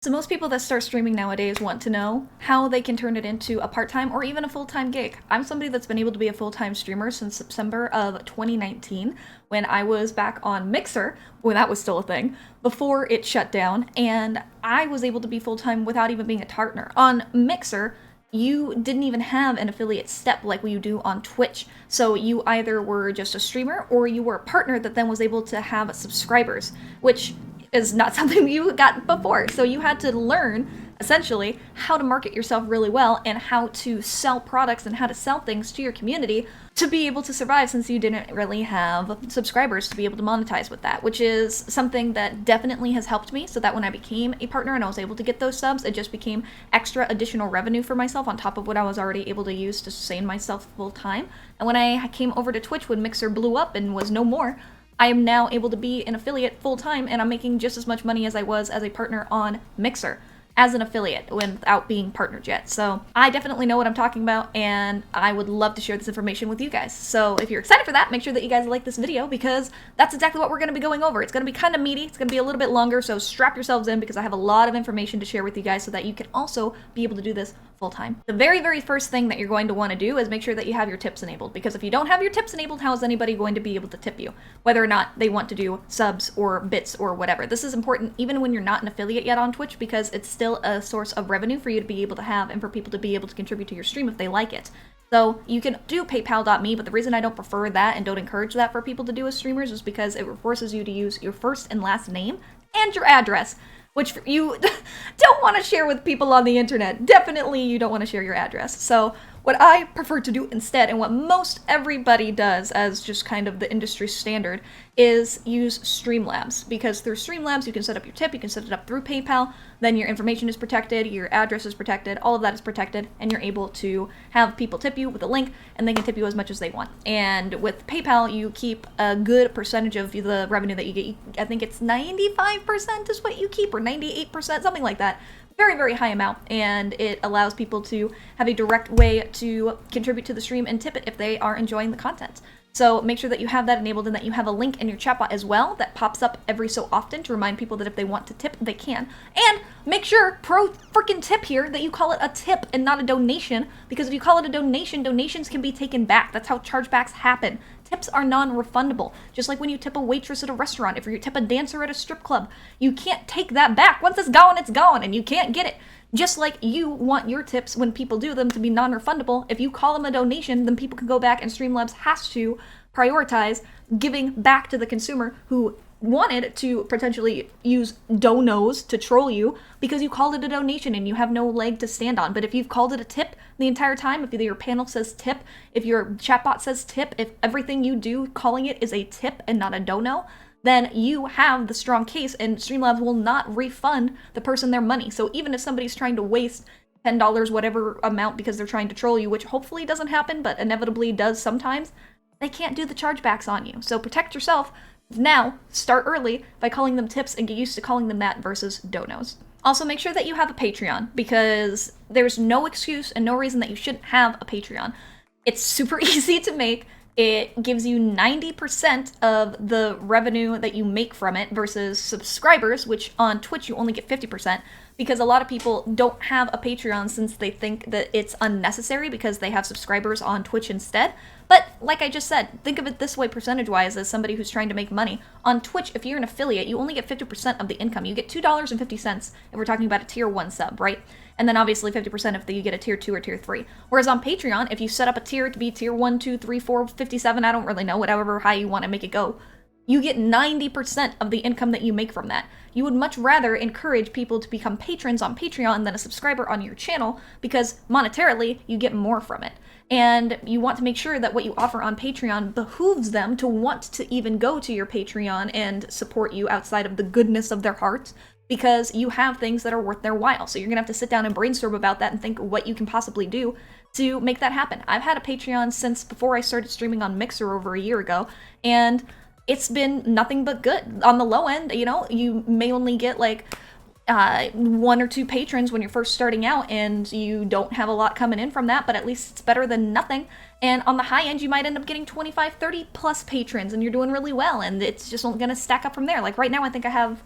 So most people that start streaming nowadays want to know how they can turn it into a part-time or even a full-time gig. I'm somebody that's been able to be a full-time streamer since September of 2019 when I was back on Mixer, when that was still a thing, before it shut down, and I was able to be full-time without even being a partner. On Mixer, you didn't even have an affiliate step like you do on Twitch. So you either were just a streamer or you were a partner that then was able to have subscribers, which is not something you got before. So you had to learn, essentially, how to market yourself really well and how to sell products and how to sell things to your community to be able to survive, since you didn't really have subscribers to be able to monetize with that, which is something that definitely has helped me, so that when I became a partner and I was able to get those subs, it just became extra additional revenue for myself on top of what I was already able to use to sustain myself full time. And when I came over to Twitch, when Mixer blew up and was no more, I am now able to be an affiliate full-time, and I'm making just as much money as I was as a partner on Mixer as an affiliate without being partnered yet. So I definitely know what I'm talking about, and I would love to share this information with you guys. So if you're excited for that, make sure that you guys like this video, because that's exactly what we're going to be going over. It's going to be kind of meaty, it's going to be a little bit longer, so strap yourselves in, because I have a lot of information to share with you guys so that you can also be able to do this full-time. The very first thing that you're going to want to do is make sure that you have your tips enabled, because if you don't have your tips enabled, how is anybody going to be able to tip you, whether or not they want to do subs or bits or whatever. This is important even when you're not an affiliate yet on Twitch, because it's still a source of revenue for you to be able to have and for people to be able to contribute to your stream if they like it. So you can do paypal.me, but the reason I don't prefer that and don't encourage that for people to do as streamers is because it forces you to use your first and last name and your address, which you don't want to share with people on the internet. Definitely you don't want to share your address. So what I prefer to do instead, and what most everybody does as just kind of the industry standard, is use Streamlabs, because through Streamlabs you can set up your tip, you can set it up through PayPal, then your information is protected, your address is protected, all of that is protected, and you're able to have people tip you with a link, and they can tip you as much as they want. And with PayPal, you keep a good percentage of the revenue that you get. I think it's 95% is what you keep, or 98%, something like that. Very high amount, and it allows people to have a direct way to contribute to the stream and tip it if they are enjoying the content. So make sure that you have that enabled and that you have a link in your chat bot as well that pops up every so often to remind people that if they want to tip, they can. And make sure, pro freaking tip here, that you call it a tip and not a donation, because if you call it a donation, donations can be taken back. That's how chargebacks happen. Tips are non-refundable. Just like when you tip a waitress at a restaurant, if you tip a dancer at a strip club, you can't take that back. Once it's gone, and you can't get it. Just like you want your tips, when people do them, to be non-refundable. If you call them a donation, then people can go back, and Streamlabs has to prioritize giving back to the consumer who wanted to potentially use donos to troll you because you called it a donation and you have no leg to stand on. But if you've called it a tip the entire time, if either your panel says tip, if your chatbot says tip, if everything you do calling it is a tip and not a dono, then you have the strong case, and Streamlabs will not refund the person their money. So even if somebody's trying to waste $10, whatever amount, because they're trying to troll you, which hopefully doesn't happen, but inevitably does sometimes, they can't do the chargebacks on you. So protect yourself. Now, start early by calling them tips and get used to calling them that versus donos. Also, make sure that you have a Patreon, because there's no excuse and no reason that you shouldn't have a Patreon. It's super easy to make. It gives you 90% of the revenue that you make from it versus subscribers, which on Twitch you only get 50%, because a lot of people don't have a Patreon since they think that it's unnecessary because they have subscribers on Twitch instead. But like I just said, think of it this way percentage-wise as somebody who's trying to make money. On Twitch, if you're an affiliate, you only get 50% of the income. You get $2.50 if we're talking about a tier 1 sub, right? And then obviously 50% if you get a tier 2 or tier 3. Whereas on Patreon, if you set up a tier to be tier 1, 2, 3, 4, 57, I don't really know, whatever high you want to make it go, you get 90% of the income that you make from that. You would much rather encourage people to become patrons on Patreon than a subscriber on your channel, because monetarily you get more from it. And you want to make sure that what you offer on Patreon behooves them to want to even go to your Patreon and support you outside of the goodness of their hearts, because you have things that are worth their while. So you're gonna have to sit down and brainstorm about that and think what you can possibly do to make that happen. I've had a Patreon since before I started streaming on Mixer over a year ago, and it's been nothing but good. On the low end, you know, you may only get like 1 or 2 patrons when you're first starting out, and you don't have a lot coming in from that, but at least it's better than nothing. And on the high end, you might end up getting 25, 30 plus patrons, and you're doing really well, and it's just gonna stack up from there. Like right now, I think I have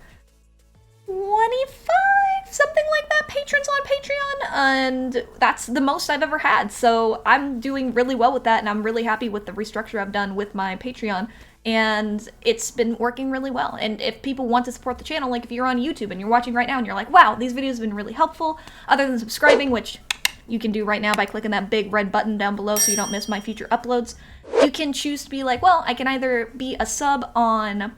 25 something like that patrons on Patreon, and that's the most I've ever had. So I'm doing really well with that, and I'm really happy with the restructure I've done with my Patreon, and it's been working really well. And if people want to support the channel, like if you're on YouTube and you're watching right now and you're like, wow, these videos have been really helpful, other than subscribing, which you can do right now by clicking that big red button down below so you don't miss my future uploads, you can choose to be like, well, I can either be a sub on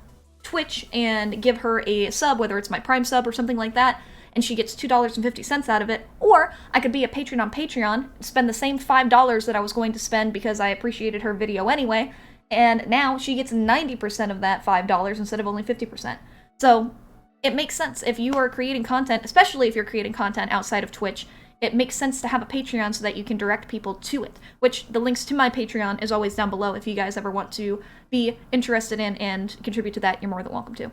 Twitch and give her a sub, whether it's my Prime sub or something like that, and she gets $2.50 out of it, or I could be a patron on Patreon, spend the same $5 that I was going to spend because I appreciated her video anyway, and now she gets 90% of that $5 instead of only 50%. So it makes sense. If you are creating content, especially if you're creating content outside of Twitch, it makes sense to have a Patreon so that you can direct people to it, which the links to my Patreon is always down below. If you guys ever want to be interested in and contribute to that, you're more than welcome to.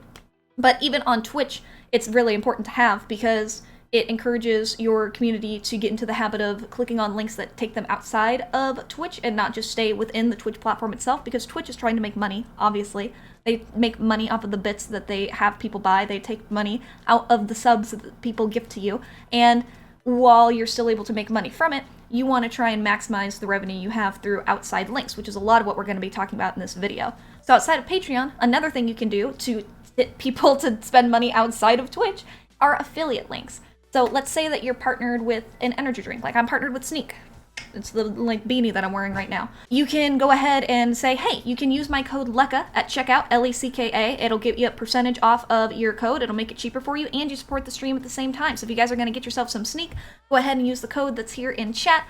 But even on Twitch, it's really important to have because it encourages your community to get into the habit of clicking on links that take them outside of Twitch and not just stay within the Twitch platform itself, because Twitch is trying to make money, obviously. They make money off of the bits that they have people buy. They take money out of the subs that people give to you, and while you're still able to make money from it, you want to try and maximize the revenue you have through outside links, which is a lot of what we're going to be talking about in this video. So outside of Patreon, another thing you can do to get people to spend money outside of Twitch are affiliate links. So let's say that you're partnered with an energy drink, like I'm partnered with Sneak. It's the beanie that I'm wearing right now. You can go ahead and say, hey, you can use my code LECKA at checkout, L-E-C-K-A. It'll give you a percentage off of your code. It'll make it cheaper for you, and you support the stream at the same time. So if you guys are going to get yourself some Sneak, go ahead and use the code that's here in chat.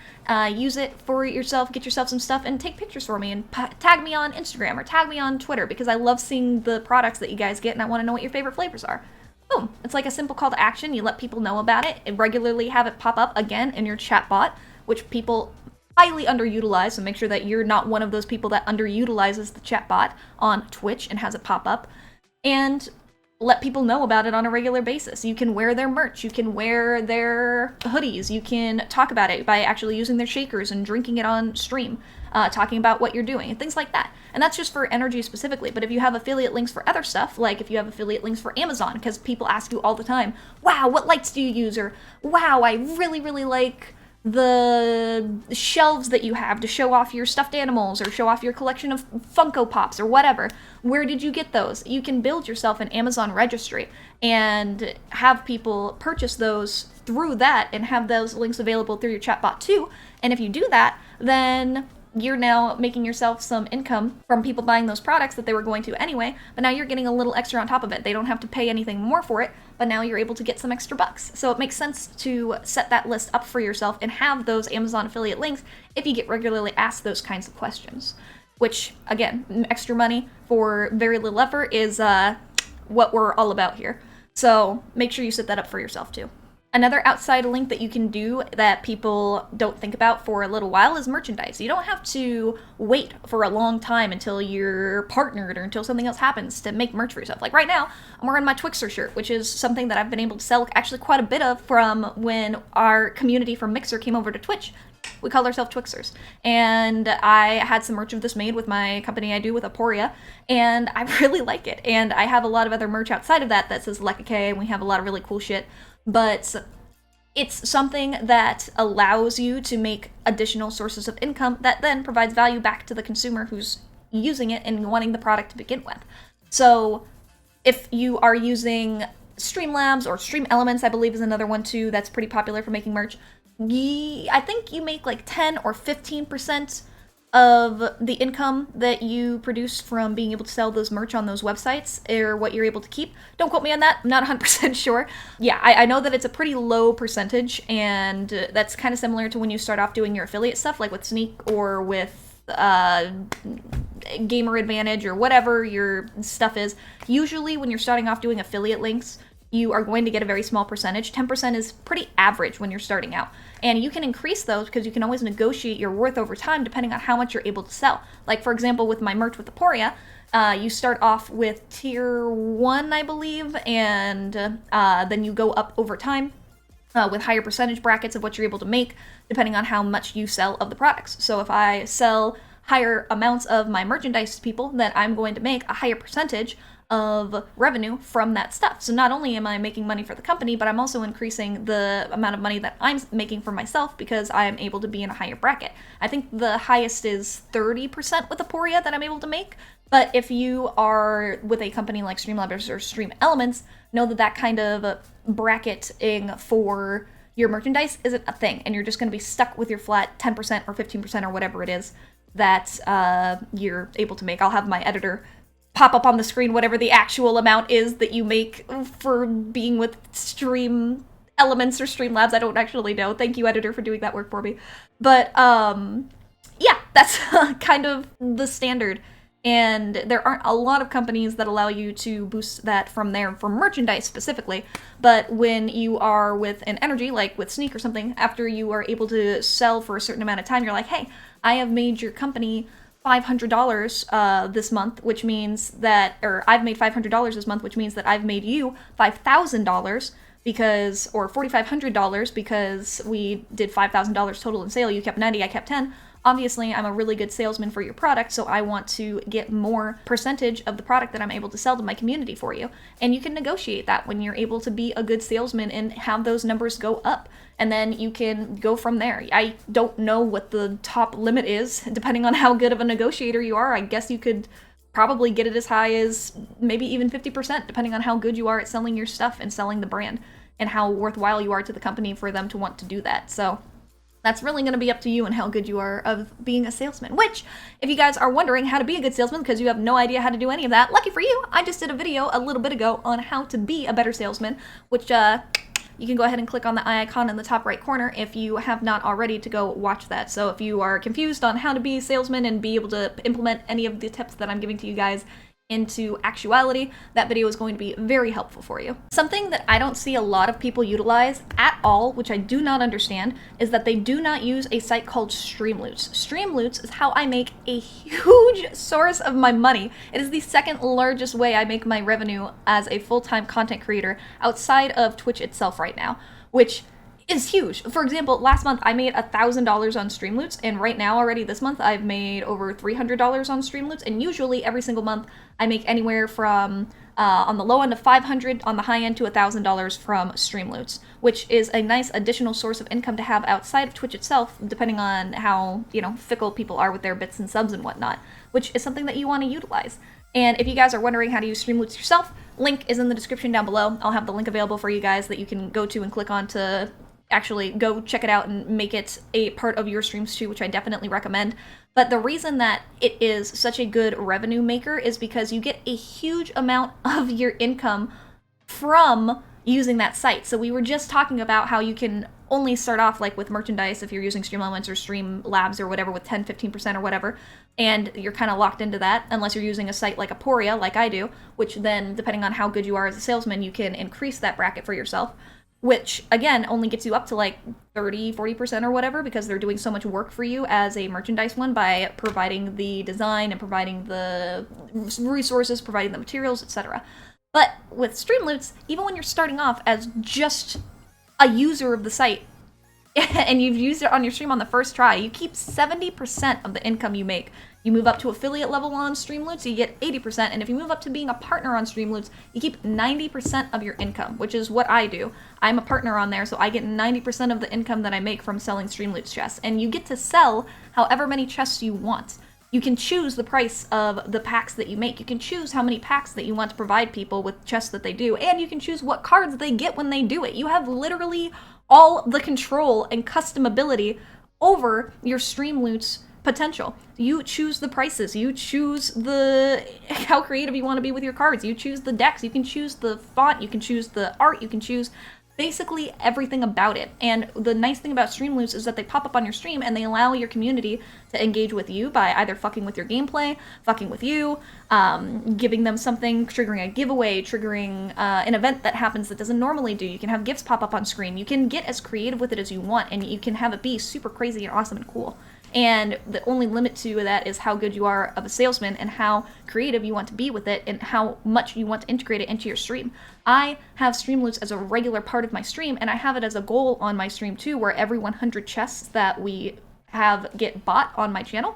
Use it for yourself, get yourself some stuff, and take pictures for me, and tag me on Instagram or tag me on Twitter, because I love seeing the products that you guys get, and I want to know what your favorite flavors are. Boom. It's like a simple call to action. You let people know about it, and regularly have it pop up again in your chat bot, which people highly underutilize, so make sure that you're not one of those people that underutilizes the chatbot on Twitch and has it pop up, and let people know about it on a regular basis. You can wear their merch, you can wear their hoodies, you can talk about it by actually using their shakers and drinking it on stream, talking about what you're doing, and things like that. And that's just for energy specifically, but if you have affiliate links for other stuff, like if you have affiliate links for Amazon, because people ask you all the time, wow, what lights do you use? Or, wow, I really, really like the shelves that you have to show off your stuffed animals or show off your collection of Funko Pops or whatever. Where did you get those? You can build yourself an Amazon registry and have people purchase those through that and have those links available through your chatbot too. And if you do that, then you're now making yourself some income from people buying those products that they were going to anyway, but now you're getting a little extra on top of it. They don't have to pay anything more for it, but now you're able to get some extra bucks. So it makes sense to set that list up for yourself and have those Amazon affiliate links if you get regularly asked those kinds of questions. Which, again, extra money for very little effort is what we're all about here. So make sure you set that up for yourself too. Another outside link that you can do that people don't think about for a little while is merchandise. You don't have to wait for a long time until you're partnered or until something else happens to make merch for yourself. Like right now, I'm wearing my Twixer shirt, which is something that I've been able to sell actually quite a bit of from when our community from Mixer came over to Twitch. We call ourselves Twixers. And I had some merch of this made with my company I do with Aporia, and I really like it. And I have a lot of other merch outside of that that says Leckakay, and we have a lot of really cool shit. But it's something that allows you to make additional sources of income that then provides value back to the consumer who's using it and wanting the product to begin with. So if you are using Streamlabs or Stream Elements, I believe is another one too that's pretty popular for making merch, I think you make like 10 or 15% of the income that you produce from being able to sell those merch on those websites or what you're able to keep. Don't quote me on that, I'm not 100% sure. Yeah, I know that it's a pretty low percentage, and that's kind of similar to when you start off doing your affiliate stuff, like with Sneak or with Gamer Advantage or whatever your stuff is. Usually when you're starting off doing affiliate links, you are going to get a very small percentage. 10% is pretty average when you're starting out. And you can increase those because you can always negotiate your worth over time depending on how much you're able to sell. Like, for example, with my merch with Aporia, you start off with tier 1, I believe, and then you go up over time with higher percentage brackets of what you're able to make depending on how much you sell of the products. So if I sell higher amounts of my merchandise to people, then I'm going to make a higher percentage of revenue from that stuff. So not only am I making money for the company, but I'm also increasing the amount of money that I'm making for myself because I am able to be in a higher bracket. I think the highest is 30% with Aporia that I'm able to make. But if you are with a company like Streamlabs or Stream Elements, know that that kind of bracketing for your merchandise isn't a thing, and you're just going to be stuck with your flat 10% or 15% or whatever it is that you're able to make. I'll have my editor pop up on the screen whatever the actual amount is that you make for being with Stream Elements or Streamlabs. I don't actually know. Thank you, editor, for doing that work for me. But yeah, that's kind of the standard. And there aren't a lot of companies that allow you to boost that from there for merchandise specifically. But when you are with an energy, like with Sneak or something, after you are able to sell for a certain amount of time, you're like, hey, I have made your company $500 this month, which means that, or I've made $500 this month, which means that I've made you $5,000 because, or $4,500 because we did $5,000 total in sale. You kept 90, I kept 10. Obviously, I'm a really good salesman for your product, so I want to get more percentage of the product that I'm able to sell to my community for you. And you can negotiate that when you're able to be a good salesman and have those numbers go up. And then you can go from there. I don't know what the top limit is, depending on how good of a negotiator you are. I guess you could probably get it as high as maybe even 50%, depending on how good you are at selling your stuff and selling the brand, and how worthwhile you are to the company for them to want to do that. So that's really going to be up to you and how good you are of being a salesman, which, if you guys are wondering how to be a good salesman because you have no idea how to do any of that, lucky for you, I just did a video a little bit ago on how to be a better salesman, which you can go ahead and click on the eye icon in the top right corner if you have not already to go watch that. So if you are confused on how to be a salesman and be able to implement any of the tips that I'm giving to you guys into actuality, that video is going to be very helpful for you. Something that I don't see a lot of people utilize at all, which I do not understand, is that they do not use a site called Streamloots. Streamloots is how I make a huge source of my money. It is the second largest way I make my revenue as a full-time content creator outside of Twitch itself right now, which is huge. For example, last month I made $1,000 on Streamloots, and right now already this month I've made over $300 on Streamloots, and usually every single month I make anywhere from on the low end of $500, on the high end to $1,000 from Streamloots, which is a nice additional source of income to have outside of Twitch itself, depending on how, you know, fickle people are with their bits and subs and whatnot, which is something that you want to utilize. And if you guys are wondering how to use Streamloots yourself, link is in the description down below. I'll have the link available for you guys that you can go to and click on to actually go check it out and make it a part of your streams too, which I definitely recommend. But the reason that it is such a good revenue maker is because you get a huge amount of your income from using that site. So we were just talking about how you can only start off like with merchandise if you're using Streamlabs or Streamlabs or whatever with 10-15% or whatever, and you're kind of locked into that unless you're using a site like Aporia, like I do, which then depending on how good you are as a salesman, you can increase that bracket for yourself, which again only gets you up to like 30-40% or whatever, because they're doing so much work for you as a merchandise one by providing the design and providing the resources, providing the materials, etc. But with Streamloots, even when you're starting off as just a user of the site and you've used it on your stream on the first try, you keep 70% of the income you make. You move up to affiliate level on Streamloots, you get 80%, and if you move up to being a partner on Streamloots, you keep 90% of your income, which is what I do. I'm a partner on there, so I get 90% of the income that I make from selling Streamloots chests, and you get to sell however many chests you want. You can choose the price of the packs that you make. You can choose how many packs that you want to provide people with chests that they do, and you can choose what cards they get when they do it. You have literally all the control and customability over your Streamloots potential. You choose the prices, you choose the how creative you want to be with your cards, you choose the decks, you can choose the font, you can choose the art, you can choose basically everything about it. And the nice thing about Streamloots is that they pop up on your stream and they allow your community to engage with you by either fucking with your gameplay, fucking with you, giving them something, triggering a giveaway, triggering an event that happens that doesn't normally do. You can have gifts pop up on screen. You can get as creative with it as you want, and you can have it be super crazy and awesome and cool. And the only limit to that is how good you are of a salesman and how creative you want to be with it and how much you want to integrate it into your stream. I have Streamloots as a regular part of my stream, and I have it as a goal on my stream too, where every 100 chests that we have get bought on my channel,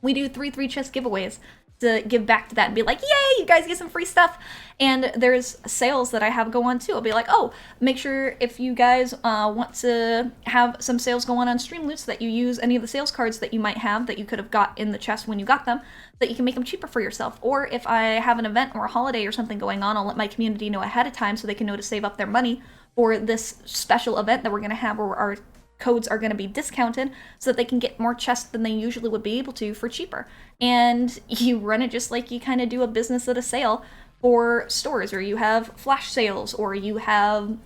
we do 3 chest giveaways to give back to that and be like, yay, you guys get some free stuff. And there's sales that I have go on too. I'll be like, oh, make sure if you guys want to have some sales go on Streamloots that you use any of the sales cards that you might have that you could have got in the chest when you got them, that you can make them cheaper for yourself. Or if I have an event or a holiday or something going on, I'll let my community know ahead of time so they can know to save up their money for this special event that we're going to have where our codes are going to be discounted so that they can get more chests than they usually would be able to for cheaper. And you run it just like you kind of do a business at a sale for stores, or you have flash sales, or you have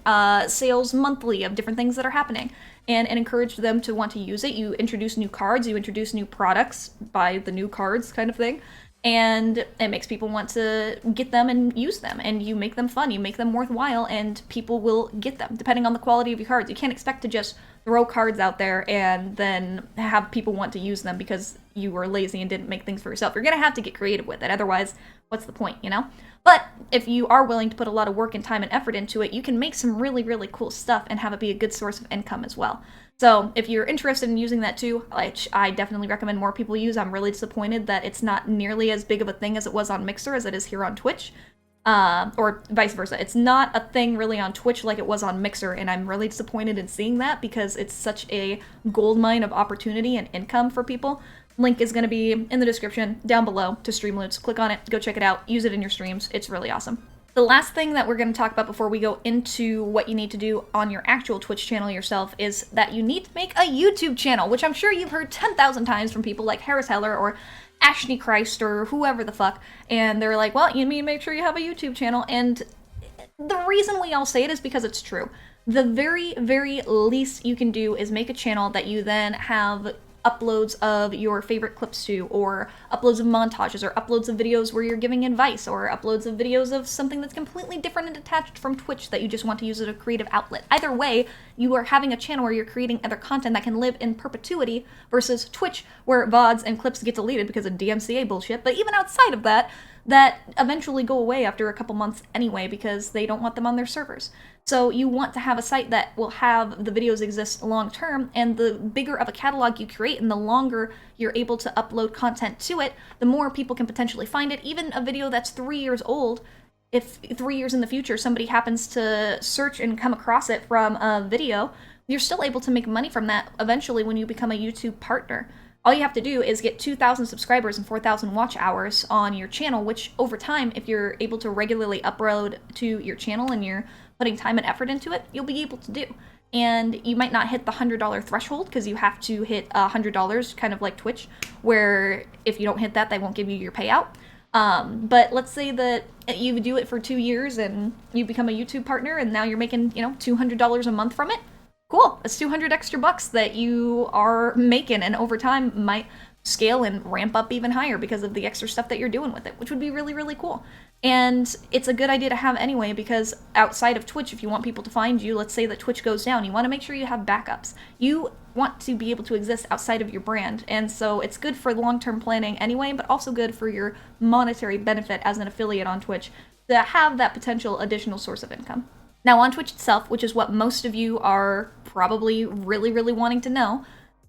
sales monthly of different things that are happening, and encourage them to want to use it. You introduce new cards, you introduce new products, buy the new cards kind of thing, and it makes people want to get them and use them, and you make them fun, you make them worthwhile, and people will get them, depending on the quality of your cards. You can't expect to just throw cards out there and then have people want to use them because you were lazy and didn't make things for yourself. You're gonna have to get creative with it, otherwise, what's the point, you know? But if you are willing to put a lot of work and time and effort into it, you can make some really, really cool stuff and have it be a good source of income as well. So if you're interested in using that too, which I definitely recommend more people use, I'm really disappointed that it's not nearly as big of a thing as it was on Mixer as it is here on Twitch. Or vice versa. It's not a thing really on Twitch like it was on Mixer, and I'm really disappointed in seeing that because it's such a goldmine of opportunity and income for people. Link is going to be in the description down below to Streamloots. Click on it, go check it out, use it in your streams. It's really awesome. The last thing that we're going to talk about before we go into what you need to do on your actual Twitch channel yourself is that you need to make a YouTube channel, which I'm sure you've heard 10,000 times from people like Harris Heller or Ashley Christ or whoever the fuck, and they're like, well, you need to make sure you have a YouTube channel, and the reason we all say it is because it's true. The very, very least you can do is make a channel that you then have uploads of your favorite clips to, or uploads of montages, or uploads of videos where you're giving advice, or uploads of videos of something that's completely different and detached from Twitch that you just want to use as a creative outlet. Either way, you are having a channel where you're creating other content that can live in perpetuity versus Twitch where VODs and clips get deleted because of DMCA bullshit, but even outside of that, that eventually go away after a couple months anyway because they don't want them on their servers. So you want to have a site that will have the videos exist long term, and the bigger of a catalog you create and the longer you're able to upload content to it, the more people can potentially find it. Even a video that's 3 years old, if 3 years in the future somebody happens to search and come across it from a video, you're still able to make money from that eventually when you become a YouTube partner. All you have to do is get 2,000 subscribers and 4,000 watch hours on your channel, which over time, if you're able to regularly upload to your channel and you're putting time and effort into it, you'll be able to do. And you might not hit the $100 threshold because you have to hit $100, kind of like Twitch, where if you don't hit that, they won't give you your payout. But let's say that you do it for 2 years and you become a YouTube partner and now you're making, $200 a month from it. Cool, that's 200 extra bucks that you are making, and over time might scale and ramp up even higher because of the extra stuff that you're doing with it, which would be really, really cool. And it's a good idea to have anyway, because outside of Twitch, if you want people to find you, let's say that Twitch goes down, you want to make sure you have backups. You want to be able to exist outside of your brand, and so it's good for long-term planning anyway, but also good for your monetary benefit as an affiliate on Twitch to have that potential additional source of income. Now on Twitch itself, which is what most of you are probably really, really wanting to know,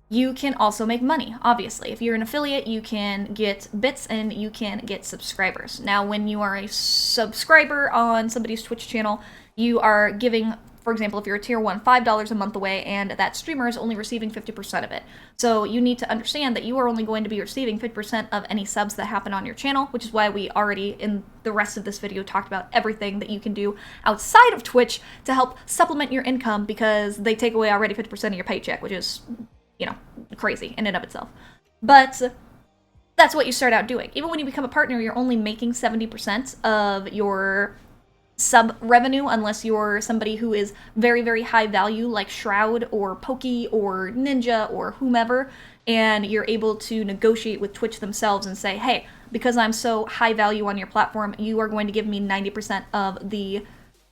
you can also make money, obviously. If you're an affiliate, you can get bits and you can get subscribers. Now, when you are a subscriber on somebody's Twitch channel, you are giving, for example, if you're a tier 1, $5 a month away, and that streamer is only receiving 50% of it. So you need to understand that you are only going to be receiving 50% of any subs that happen on your channel, which is why we already, in the rest of this video, talked about everything that you can do outside of Twitch to help supplement your income, because they take away already 50% of your paycheck, which is, crazy in and of itself. But that's what you start out doing. Even when you become a partner, you're only making 70% of your sub revenue, unless you're somebody who is very, very high value, like Shroud or Pokey or Ninja or whomever, and you're able to negotiate with Twitch themselves and say, hey, because I'm so high value on your platform, you are going to give me 90% of the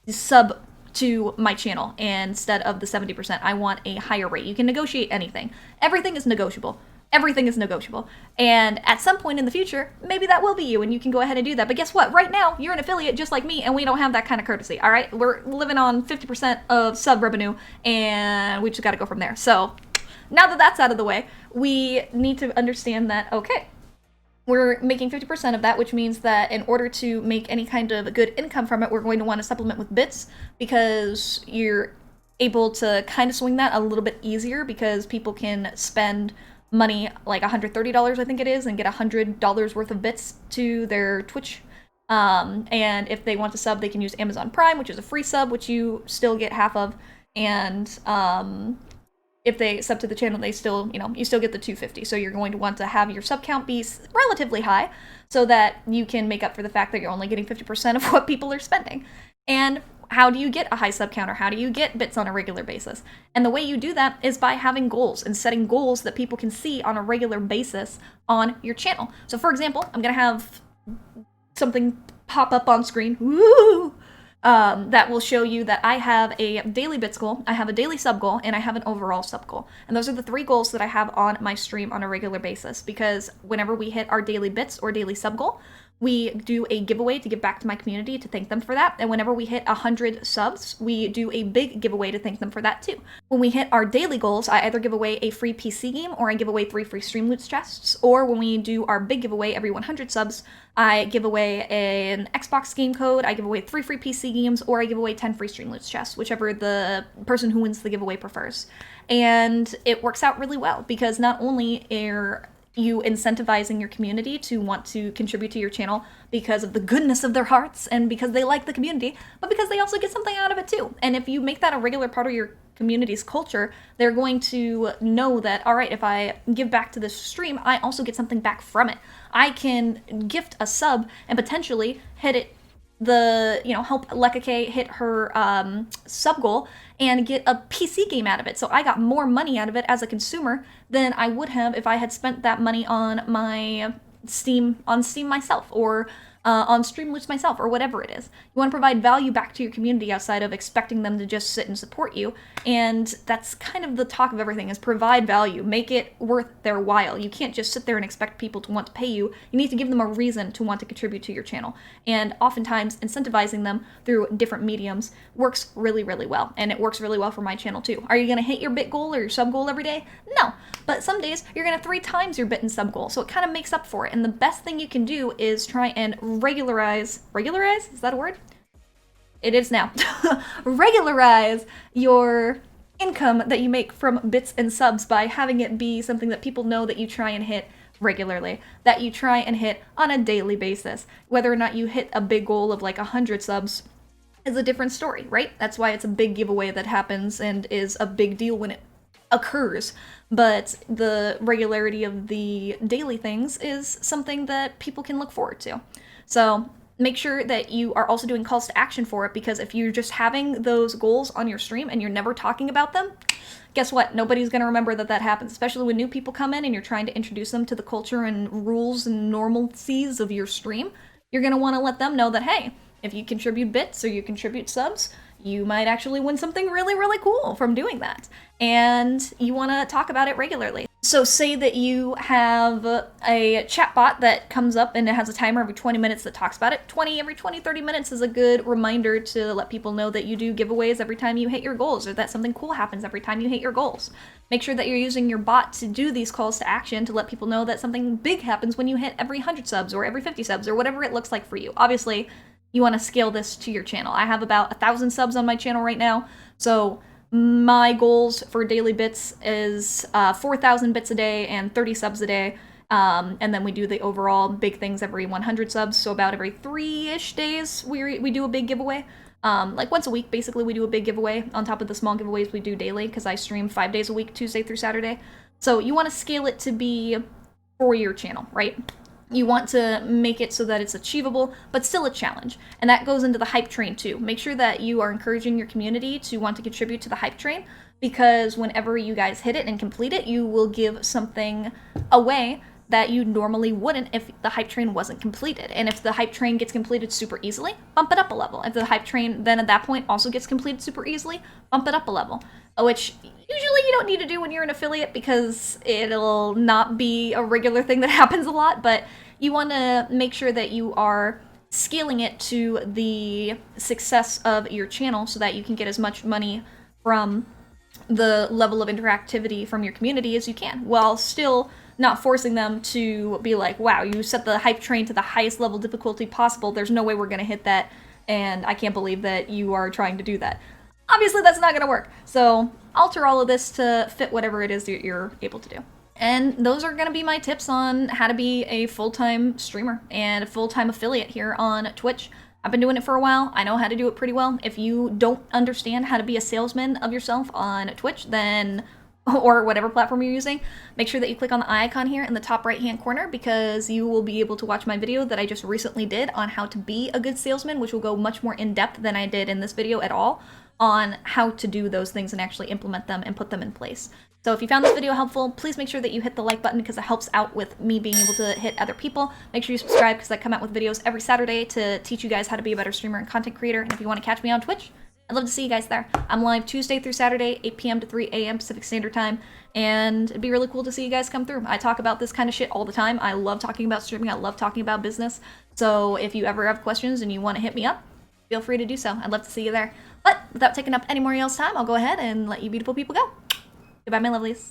sub to my channel instead of the 70%. I want a higher rate. You can negotiate anything. Everything is negotiable. Everything is negotiable. And at some point in the future, maybe that will be you and you can go ahead and do that. But guess what? Right now, you're an affiliate just like me and we don't have that kind of courtesy, all right? We're living on 50% of sub revenue and we just got to go from there. So now that that's out of the way, we need to understand that, okay, we're making 50% of that, which means that in order to make any kind of good income from it, we're going to want to supplement with bits, because you're able to kind of swing that a little bit easier, because people can spend money like $130, I think it is, and get $100 worth of bits to their Twitch. And if they want to sub, they can use Amazon Prime, which is a free sub, which you still get half of. And if they sub to the channel, they still, you still get the $250. So you're going to want to have your sub count be relatively high so that you can make up for the fact that you're only getting 50% of what people are spending. And how do you get a high sub count, or how do you get bits on a regular basis? And the way you do that is by having goals and setting goals that people can see on a regular basis on your channel. So for example, I'm going to have something pop up on screen. Woo! That will show you that I have a daily bits goal, I have a daily sub goal, and I have an overall sub goal. And those are the 3 goals that I have on my stream on a regular basis, because whenever we hit our daily bits or daily sub goal, we do a giveaway to give back to my community to thank them for that. And whenever we hit 100 subs, we do a big giveaway to thank them for that too. When we hit our daily goals, I either give away a free PC game, or I give away 3 free Streamloots chests. Or when we do our big giveaway every 100 subs, I give away an Xbox game code, I give away 3 free PC games, or I give away 10 free Streamloots chests, whichever the person who wins the giveaway prefers. And it works out really well, because not only are you incentivizing your community to want to contribute to your channel because of the goodness of their hearts and because they like the community, but because they also get something out of it too. And if you make that a regular part of your community's culture, they're going to know that, all right, if I give back to this stream, I also get something back from it. I can gift a sub and potentially hit it, help Leckakay hit her sub goal and get a PC game out of it. So I got more money out of it as a consumer than I would have if I had spent that money on my Steam myself, or on Streamloots myself, or whatever it is. You want to provide value back to your community outside of expecting them to just sit and support you. And that's kind of the talk of everything, is provide value, make it worth their while. You can't just sit there and expect people to want to pay you. You need to give them a reason to want to contribute to your channel. And oftentimes incentivizing them through different mediums works really, really well. And it works really well for my channel too. Are you going to hit your bit goal or your sub goal every day? No. But some days you're going to 3 times your bit and sub goal. So it kind of makes up for it. And the best thing you can do is try and regularize, is that a word? It is now. Regularize your income that you make from bits and subs by having it be something that people know that you try and hit regularly, that you try and hit on a daily basis. Whether or not you hit a big goal of like 100 subs is a different story, right? That's why it's a big giveaway that happens and is a big deal when it occurs. But the regularity of the daily things is something that people can look forward to. So make sure that you are also doing calls to action for it, because if you're just having those goals on your stream and you're never talking about them, guess what? Nobody's going to remember that happens, especially when new people come in and you're trying to introduce them to the culture and rules and normalcies of your stream. You're going to want to let them know that, hey, if you contribute bits or you contribute subs, you might actually win something really, really cool from doing that. And you want to talk about it regularly. So say that you have a chatbot that comes up and it has a timer every 20 minutes that talks about it. Every 20, 30 minutes is a good reminder to let people know that you do giveaways every time you hit your goals, or that something cool happens every time you hit your goals. Make sure that you're using your bot to do these calls to action to let people know that something big happens when you hit every 100 subs or every 50 subs or whatever it looks like for you. Obviously, you want to scale this to your channel. I have about 1,000 subs on my channel right now, so my goals for daily bits is 4,000 bits a day and 30 subs a day. And then we do the overall big things every 100 subs, so about every 3-ish days we do a big giveaway. Like once a week, basically, we do a big giveaway on top of the small giveaways we do daily, because I stream 5 days a week, Tuesday through Saturday. So you want to scale it to be for your channel, right? You want to make it so that it's achievable, but still a challenge. And that goes into the hype train too. Make sure that you are encouraging your community to want to contribute to the hype train, because whenever you guys hit it and complete it, you will give something away that you normally wouldn't if the hype train wasn't completed. And if the hype train gets completed super easily, bump it up a level. If the hype train then at that point also gets completed super easily, bump it up a level. Which usually you don't need to do when you're an affiliate, because it'll not be a regular thing that happens a lot, but you want to make sure that you are scaling it to the success of your channel so that you can get as much money from the level of interactivity from your community as you can, while still not forcing them to be like, wow, you set the hype train to the highest level difficulty possible. There's no way we're going to hit that. And I can't believe that you are trying to do that. Obviously, that's not going to work. So alter all of this to fit whatever it is that you're able to do. And those are going to be my tips on how to be a full-time streamer and a full-time affiliate here on Twitch. I've been doing it for a while. I know how to do it pretty well. If you don't understand how to be a salesman of yourself on Twitch, then, or whatever platform you're using, make sure that you click on the eye icon here in the top right-hand corner, because you will be able to watch my video that I just recently did on how to be a good salesman, which will go much more in-depth than I did in this video at all, on how to do those things and actually implement them and put them in place. So if you found this video helpful, please make sure that you hit the like button, because it helps out with me being able to hit other people. Make sure you subscribe, because I come out with videos every Saturday to teach you guys how to be a better streamer and content creator. And if you want to catch me on Twitch, I'd love to see you guys there. I'm live Tuesday through Saturday, 8 p.m. to 3 a.m. Pacific Standard Time, and it'd be really cool to see you guys come through. I talk about this kind of shit all the time. I love talking about streaming. I love talking about business. So if you ever have questions and you want to hit me up, feel free to do so. I'd love to see you there. But without taking up any more of y'all's time, I'll go ahead and let you beautiful people go. Goodbye, my lovelies.